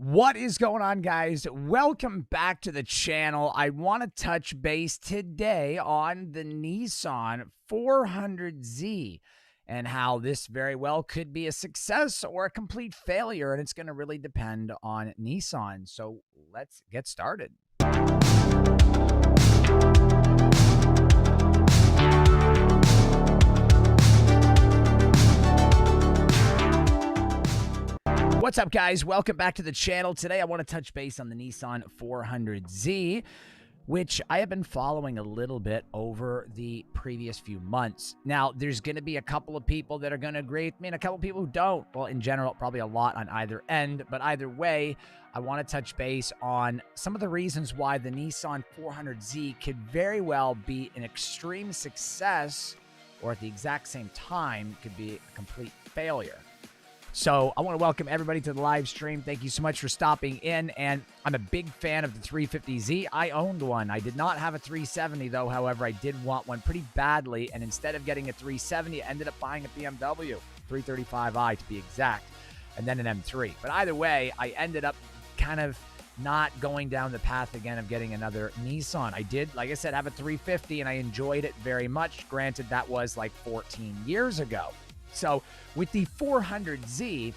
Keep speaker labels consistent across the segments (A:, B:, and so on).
A: What is going on, guys? Welcome back to the channel. I want to touch base today on the Nissan 400Z and how this very well could be a success or a complete failure, and it's going to really depend on Nissan. So let's get started. What's up, guys? Welcome back to the channel. Today, I want to touch base on the Nissan 400Z, which I have been following a little bit over the previous few months. Now, there's going to be a couple of people that are going to agree with me and a couple of people who don't. Well, in general, probably a lot on either end, but either way, I want to touch base on some of the reasons why the Nissan 400Z could very well be an extreme success or at the exact same time could be a complete failure. So I want to welcome everybody to the live stream. Thank you so much for stopping in. And I'm a big fan of the 350Z. I owned one. I did not have a 370 though. However, I did want one pretty badly. And instead of getting a 370, I ended up buying a BMW 335i to be exact, and then an M3. But either way, I ended up kind of not going down the path again of getting another Nissan. I did, like I said, have a 350 and I enjoyed it very much. Granted, that was like 14 years ago. So with the 400Z,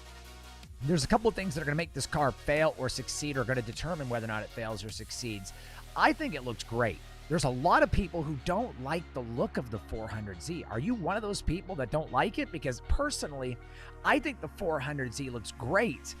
A: there's a couple of things that are going to make this car fail or succeed or going to determine whether or not it fails or succeeds. I think it looks great. There's a lot of people who don't like the look of the 400Z. Are you one of those people that don't like it? Because personally, I think the 400Z looks great.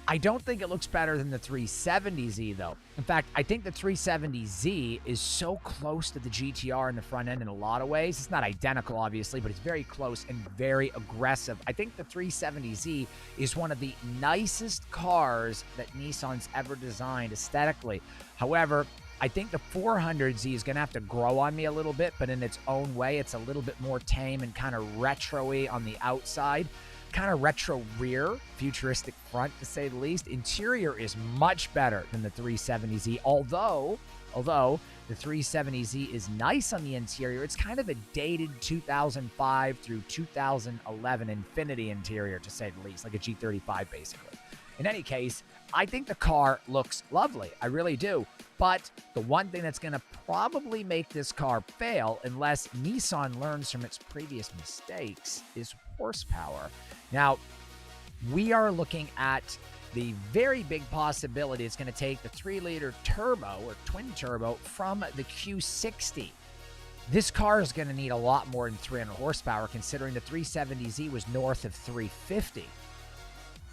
A: I don't think it looks better than the 370Z, though. In fact, I think the 370Z is so close to the GTR in the front end in a lot of ways. It's not identical, obviously, but it's very close and very aggressive. I think the 370Z is one of the nicest cars that Nissan's ever designed aesthetically. However, I think the 400Z is going to have to grow on me a little bit, but in its own way, it's a little bit more tame and kind of retro-y on the outside. Kind of retro rear, futuristic front, to say the least. Interior is much better than the 370Z, although the 370Z is nice on the interior. It's kind of a dated 2005 through 2011 Infiniti interior, to say the least, like a G35 basically. In any case, I think the car looks lovely. I really do. But the one thing that's going to probably make this car fail, unless Nissan learns from its previous mistakes, is horsepower. Now, we are looking at the very big possibility it's going to take the 3-liter turbo or twin turbo from the Q60. This car is going to need a lot more than 300 horsepower, considering the 370Z was north of 350.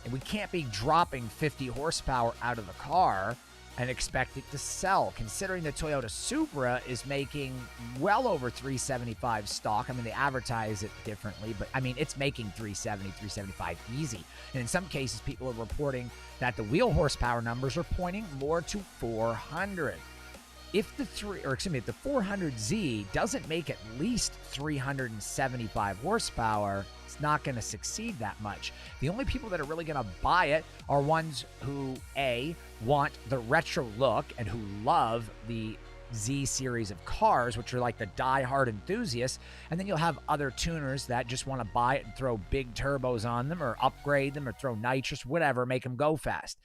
A: And we can't be dropping 50 horsepower out of the car and expect it to sell, considering the Toyota Supra is making well over 375 stock. I mean, they advertise it differently, but I mean, it's making 370, 375 easy. And in some cases, people are reporting that the wheel horsepower numbers are pointing more to 400. If the 400Z doesn't make at least 375 horsepower, it's not going to succeed that much. The only people that are really going to buy it are ones who, A, want the retro look and who love the Z series of cars, which are like the die-hard enthusiasts. And then you'll have other tuners that just want to buy it and throw big turbos on them or upgrade them or throw nitrous, whatever, make them go fast.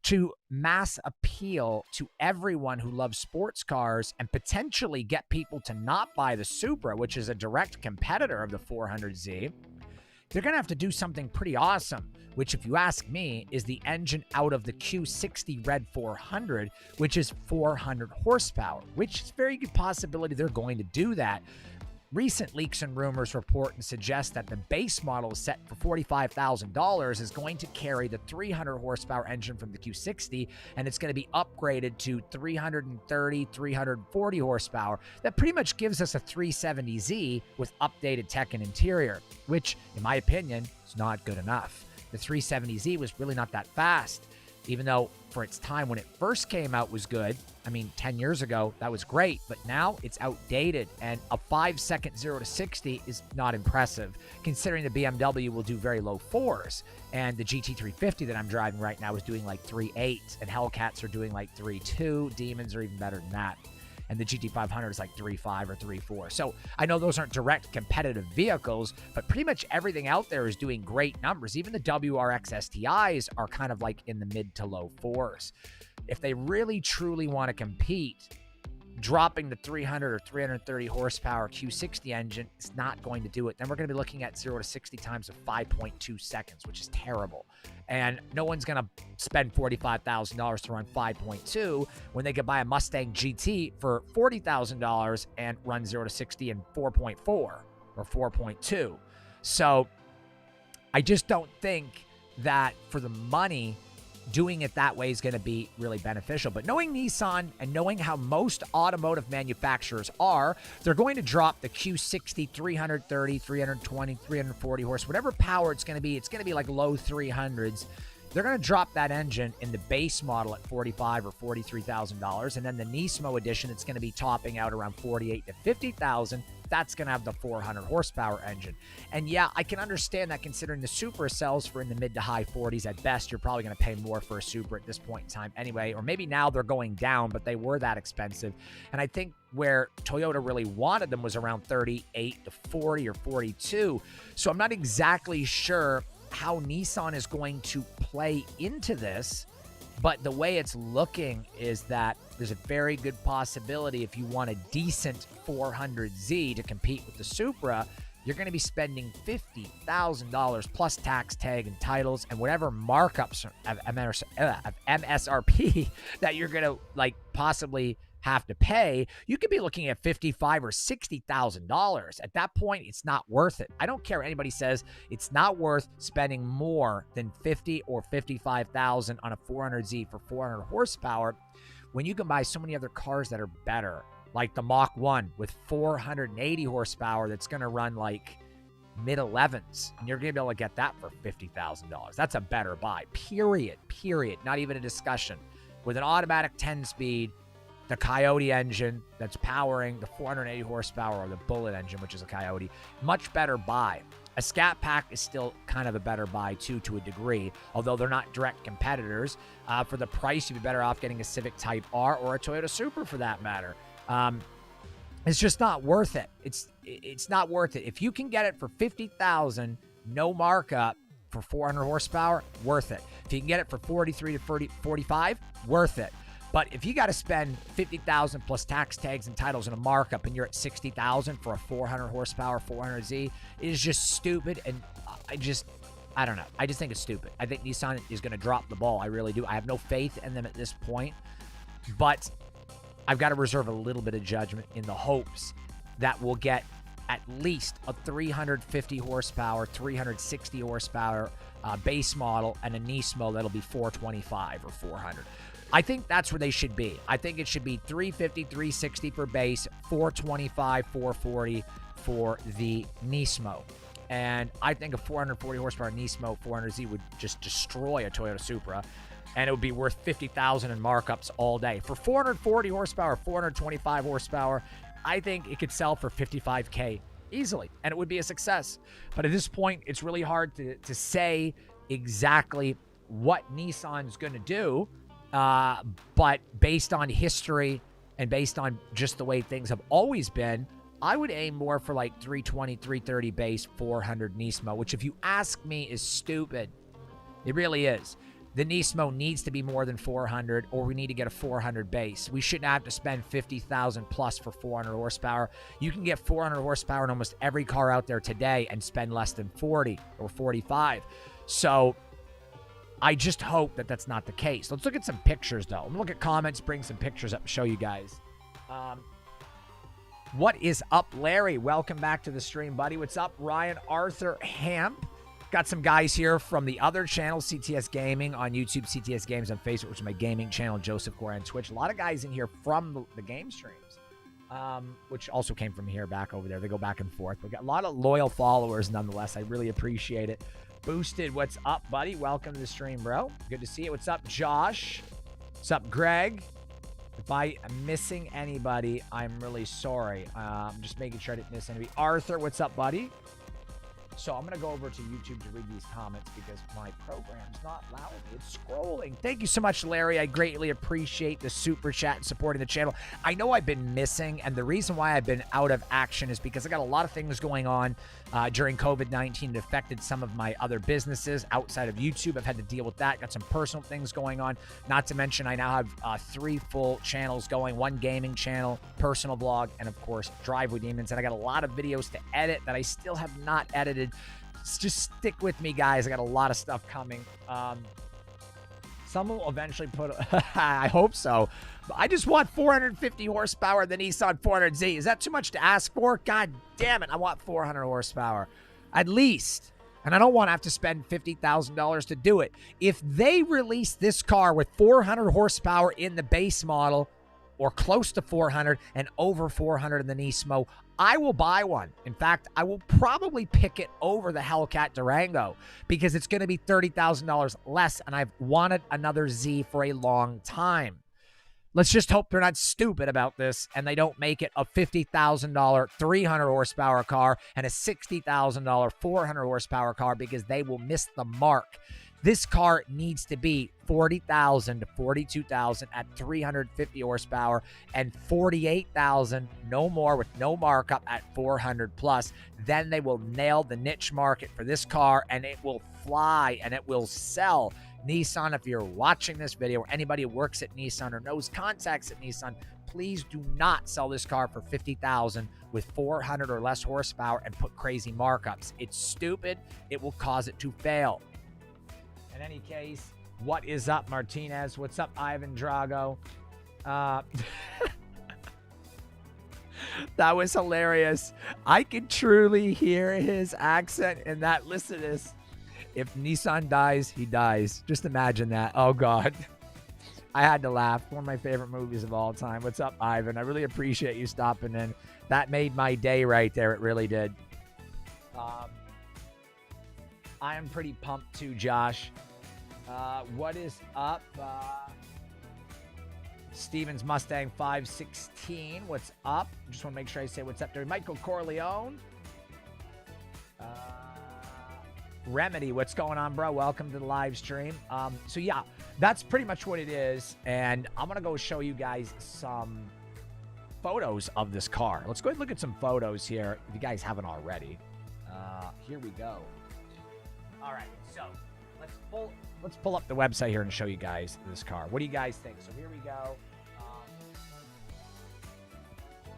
A: To mass appeal to everyone who loves sports cars and potentially get people to not buy the Supra, which is a direct competitor of the 400Z, they're going to have to do something pretty awesome, which, if you ask me, is the engine out of the Q60 Red 400, which is 400 horsepower, which is a very good possibility they're going to do that. Recent leaks and rumors report and suggest that the base model set for $45,000 is going to carry the 300 horsepower engine from the Q60, and it's going to be upgraded to 330, 340 horsepower. That pretty much gives us a 370Z with updated tech and interior, which, in my opinion, is not good enough. The 370Z was really not that fast, even though for its time when it first came out was good. I mean, 10 years ago, that was great, but now it's outdated, and a 5-second 0 to 60 is not impressive, considering the BMW will do very low 4s, and the GT350 that I'm driving right now is doing like 3.8, and Hellcats are doing like 3.2, Demons are even better than that. and the GT500 is like 3.5 or 3.4. So I know those aren't direct competitive vehicles, but pretty much everything out there is doing great numbers. Even the WRX STIs are kind of like in the mid to low 4s. If they really truly want to compete, dropping the 300 or 330 horsepower Q60 engine is not going to do it. Then we're going to be looking at 0 to 60 times of 5.2 seconds, which is terrible. And no one's going to spend $45,000 to run 5.2 when they could buy a Mustang GT for $40,000 and run 0 to 60 in 4.4 or 4.2. So I just don't think that for the money, doing it that way is going to be really beneficial. But knowing Nissan and knowing how most automotive manufacturers are, they're going to drop the Q60 330, 320, 340 horse, whatever power it's going to be like low 300s. They're going to drop that engine in the base model at $45,000 or $43,000, and then the Nismo edition, it's going to be topping out around $48,000 to $50,000. That's going to have the 400 horsepower engine. And yeah, I can understand that considering the Supra sells for in the mid to high 40s at best. You're probably going to pay more for a Supra at this point in time anyway, or maybe now they're going down, but they were that expensive. And I think where Toyota really wanted them was around 38 to 40 or 42. So I'm not exactly sure how Nissan is going to play into this, but the way it's looking is that there's a very good possibility if you want a decent 400Z to compete with the Supra, you're going to be spending $50,000 plus tax tag and titles and whatever markups of MSRP that you're going to like possibly have to pay. You could be looking at $55,000 or $60,000. At that point, it's not worth it. I don't care what anybody says. It's not worth spending more than $50,000 or $55,000 on a 400Z for 400 horsepower when you can buy so many other cars that are better, like the Mach 1 with 480 horsepower that's going to run like mid-11s, and you're going to be able to get that for $50,000. That's a better buy, period. Not even a discussion. With an automatic 10-speed, the Coyote engine that's powering the 480 horsepower, or the Bullet engine, which is a Coyote, much better buy. A Scat Pack is still kind of a better buy too, to a degree, although they're not direct competitors. For the price, you'd be better off getting a Civic Type R or a Toyota Supra for that matter. It's just not worth it. It's not worth it. If you can get it for $50,000, no markup for 400 horsepower, worth it. If you can get it for 43 to 45, worth it. But if you got to spend $50,000 plus tax tags and titles and a markup, and you're at $60,000 for a 400 horsepower 400Z, it is just stupid. And I don't know. I just think it's stupid. I think Nissan is going to drop the ball. I really do. I have no faith in them at this point. But I've got to reserve a little bit of judgment in the hopes that we'll get at least a 350 horsepower, 360 horsepower base model and a Nismo that'll be 425 or 400. I think that's where they should be. I think it should be 350, 360 for base, 425, 440 for the Nismo. And I think a 440 horsepower Nismo 400Z would just destroy a Toyota Supra, and it would be worth $50,000 in markups all day. For 440 horsepower, 425 horsepower, I think it could sell for $55K easily, and it would be a success. But at this point, it's really hard to say exactly what Nissan's going to do. But based on history and based on just the way things have always been, I would aim more for like 320, 330 base, 400 Nismo, which if you ask me is stupid. It really is. The Nismo needs to be more than 400, or we need to get a 400 base. We shouldn't have to spend 50,000 plus for 400 horsepower. You can get 400 horsepower in almost every car out there today and spend less than 40 or 45. So I just hope that that's not the case. Let's look at some pictures, though. I'm going to look at comments, bring some pictures up, and show you guys. What is up, Larry? Welcome back to the stream, buddy. What's up, Ryan Arthur Hamp? Got some guys here from the other channel, CTS Gaming on YouTube, CTS Games on Facebook, which is my gaming channel, Joseph Gore on Twitch. A lot of guys in here from the game streams, which also came from here back over there. They go back and forth. We got a lot of loyal followers, nonetheless. I really appreciate it. Boosted, what's up, buddy? Welcome to the stream, bro. Good to see you. What's up, Josh? What's up, Greg? If I am missing anybody, I'm really sorry. I'm just making sure I didn't miss anybody. Arthur, what's up, buddy? So I'm going to go over to YouTube to read these comments because my program's not allowing me. It's scrolling. Thank you so much, Larry. I greatly appreciate the super chat and supporting the channel. I know I've been missing, and the reason why I've been out of action is because I got a lot of things going on during COVID-19 that affected some of my other businesses outside of YouTube. I've had to deal with that. Got some personal things going on. Not to mention, I now have 3 full channels going, 1 gaming channel, personal blog, and of course, Drive with Demons. And I got a lot of videos to edit that I still have not edited. Just stick with me, guys. I got a lot of stuff coming. Some will eventually put, I hope so. I just want 450 horsepower in the Nissan 400Z. Is that too much to ask for? God damn it. I want 400 horsepower at least. And I don't want to have to spend $50,000 to do it. If they release this car with 400 horsepower in the base model, or close to 400 and over 400 in the Nismo, I will buy one. In fact, I will probably pick it over the Hellcat Durango because it's going to be $30,000 less, and I've wanted another Z for a long time. Let's just hope they're not stupid about this and they don't make it a $50,000 300 horsepower car and a $60,000 400 horsepower car, because they will miss the mark. This car needs to be $40,000 to $42,000 at 350 horsepower and $48,000, no more, with no markup at 400 plus. Then they will nail the niche market for this car, and it will fly and it will sell. Nissan, if you're watching this video, or anybody who works at Nissan or knows contacts at Nissan, please do not sell this car for $50,000 with 400 or less horsepower and put crazy markups. It's stupid. It will cause it to fail. In any case, what is up, Martinez? What's up, Ivan Drago? That was hilarious. I could truly hear his accent in that. Listen to this. If Nissan dies, he dies. Just imagine that. Oh, God. I had to laugh. One of my favorite movies of all time. What's up, Ivan? I really appreciate you stopping in. That made my day right there. It really did. I am pretty pumped too, Josh. What is up? Steven's Mustang 516. What's up? Just want to make sure I say what's up there. Michael Corleone. Remedy, what's going on, bro? Welcome to the live stream. So yeah, that's pretty much what it is. And I'm going to go show you guys some photos of this car. Let's go ahead and look at some photos here, if you guys haven't already. Here we go. All right, so let's pull up the website here and show you guys this car. What do you guys think? So here we go.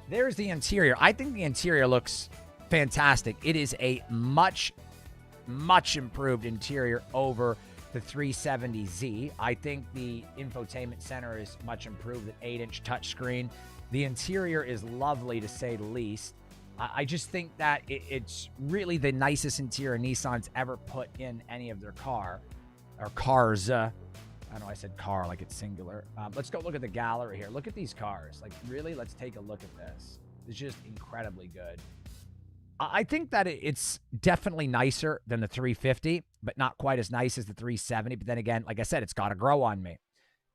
A: There's the interior. I think the interior looks fantastic. It is a much improved interior over the 370Z. I think the infotainment center is much improved, an 8-inch touchscreen. The interior is lovely, to say the least. I just think that it's really the nicest interior Nissan's ever put in any of their car, or cars. I know I said car like it's singular. Let's go look at the gallery here. Look at these cars. Like, really, let's take a look at this. It's just incredibly good. I think that it's definitely nicer than the 350, but not quite as nice as the 370. But then again, like I said, it's got to grow on me.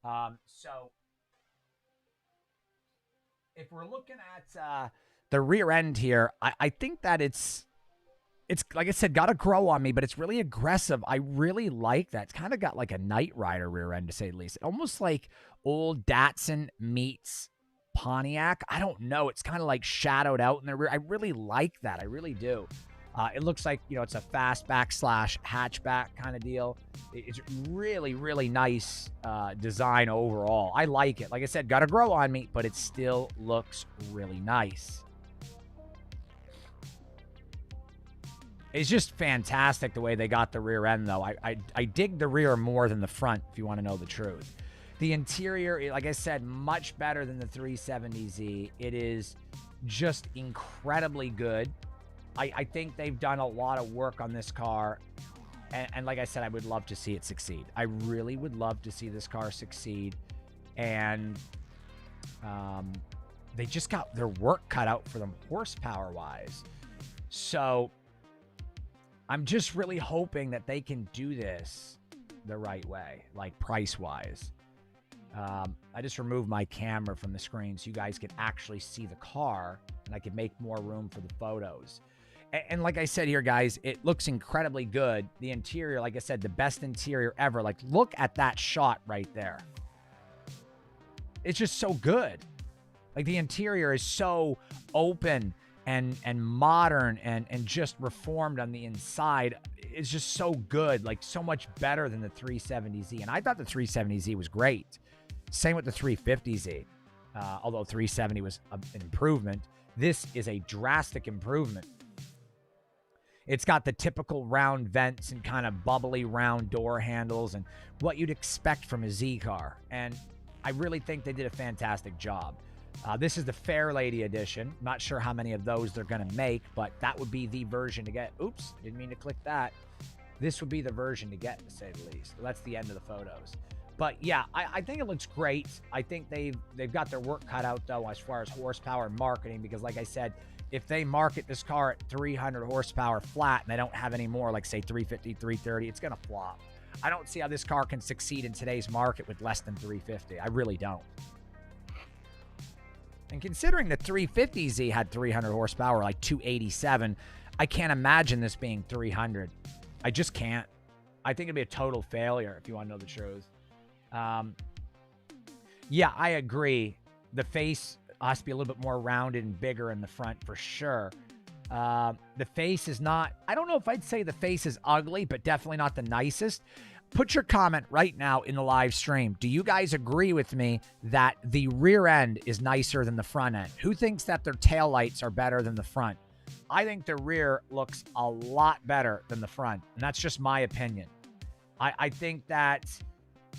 A: So if we're looking at the rear end here, I think that it's like I said, got to grow on me, but it's really aggressive. I really like that. It's kind of got like a Knight Rider rear end, to say the least. Almost like old Datsun meets Pontiac. I don't know. It's kind of like shadowed out in the rear. I really like that. I really do. It looks like, you know, it's a fastback / hatchback kind of deal. It's really, really nice design overall. I like it. Like I said, got to grow on me, but it still looks really nice. It's just fantastic the way they got the rear end, though. I dig the rear more than the front, if you want to know the truth. The interior, like I said, much better than the 370Z. It is just incredibly good. I think they've done a lot of work on this car. And like I said, I would love to see it succeed. I really would love to see this car succeed. And they just got their work cut out for them horsepower-wise. So I'm just really hoping that they can do this the right way, like price-wise. I just removed my camera from the screen so you guys can actually see the car, and I can make more room for the photos. And like I said here, guys, it looks incredibly good. The interior, like I said, the best interior ever. Like, look at that shot right there. It's just so good. Like, the interior is so open and modern and just reformed on the inside. It's just so good, like so much better than the 370Z. And I thought the 370Z was great. Same with the 350Z. Although 370 was an improvement, this is a drastic improvement. It's got the typical round vents and kind of bubbly round door handles and what you'd expect from a Z car. And I really think they did a fantastic job. This is the Fair Lady edition. Not sure how many of those they're going to make, but that would be the version to get. Oops, didn't mean to click that. This would be the version to get, to say the least. That's the end of the photos. But yeah, I think it looks great. I think they've got their work cut out, though, as far as horsepower and marketing, because like I said, if they market this car at 300 horsepower flat and they don't have any more, like say 350, 330, it's going to flop. I don't see how this car can succeed in today's market with less than 350. I really don't. And considering the 350Z had 300 horsepower, like 287, I can't imagine this being 300. I just can't. I think it'd be a total failure, if you want to know the truth. Yeah, I agree. The face has to be a little bit more rounded and bigger in the front for sure. The face is not, I don't know if I'd say the face is ugly, but definitely not the nicest. Put your comment right now in the live stream. Do you guys agree with me that the rear end is nicer than the front end? Who thinks that their taillights are better than the front? I think the rear looks a lot better than the front, and that's just my opinion. I think that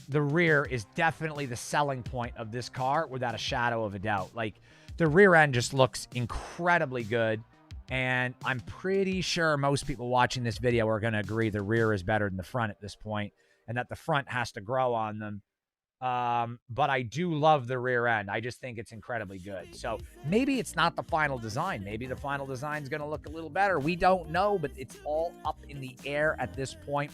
A: the rear is definitely the selling point of this car without a shadow of a doubt. Like, the rear end just looks incredibly good, and I'm pretty sure most people watching this video are going to agree the rear is better than the front at this point, and that the front has to grow on them. But I do love the rear end. I just think it's incredibly good. So maybe it's not the final design. Maybe the final design is going to look a little better. We don't know, but it's all up in the air at this point.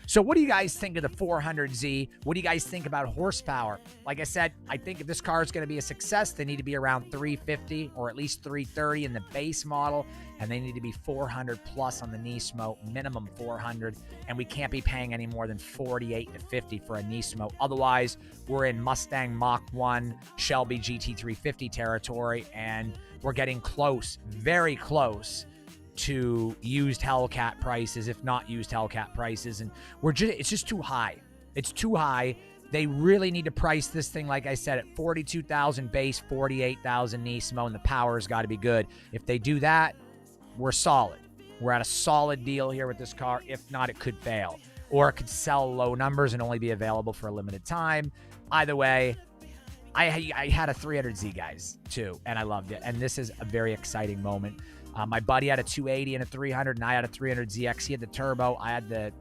A: So what do you guys think of the 400Z? What do you guys think about horsepower? Like I said, I think if this car is going to be a success, they need to be around 350 or at least 330 in the base model, and they need to be 400 plus on the Nismo, minimum 400, and we can't be paying any more than 48 to 50 for a Nismo. Otherwise, we're in Mustang Mach 1, Shelby GT350 territory, and we're getting close, very close to used Hellcat prices, if not used Hellcat prices, and it's just too high. It's too high. They really need to price this thing, like I said, at 42,000 base, 48,000 Nismo, and the power's got to be good. If they do that, we're solid. We're at a solid deal here with this car. If not, it could fail, or it could sell low numbers and only be available for a limited time. Either way, I had a 300Z, guys, too, and I loved it, and this is a very exciting moment. My buddy had a 280 and a 300, and I had a 300ZX. He had the turbo. I had the,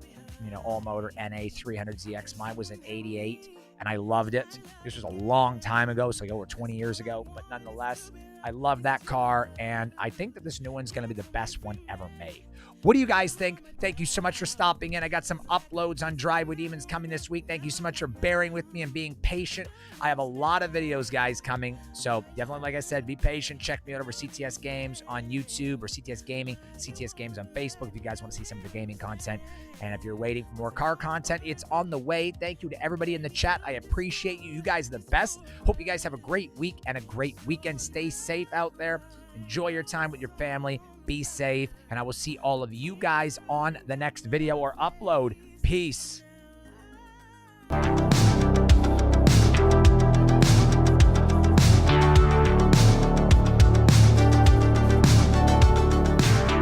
A: all-motor NA 300ZX. Mine was an 88, and I loved it. This was a long time ago, so like over 20 years ago. But nonetheless, I love that car, and I think that this new one's going to be the best one ever made. What do you guys think? Thank you so much for stopping in. I got some uploads on Drive with Demons coming this week. Thank you so much for bearing with me and being patient. I have a lot of videos, guys, coming. So definitely, like I said, be patient. Check me out over CTS Games on YouTube or CTS Gaming, CTS Games on Facebook if you guys want to see some of the gaming content. And if you're waiting for more car content, it's on the way. Thank you to everybody in the chat. I appreciate you. You guys are the best. Hope you guys have a great week and a great weekend. Stay safe out there. Enjoy your time with your family. Be safe, and I will see all of you guys on the next video or upload. Peace.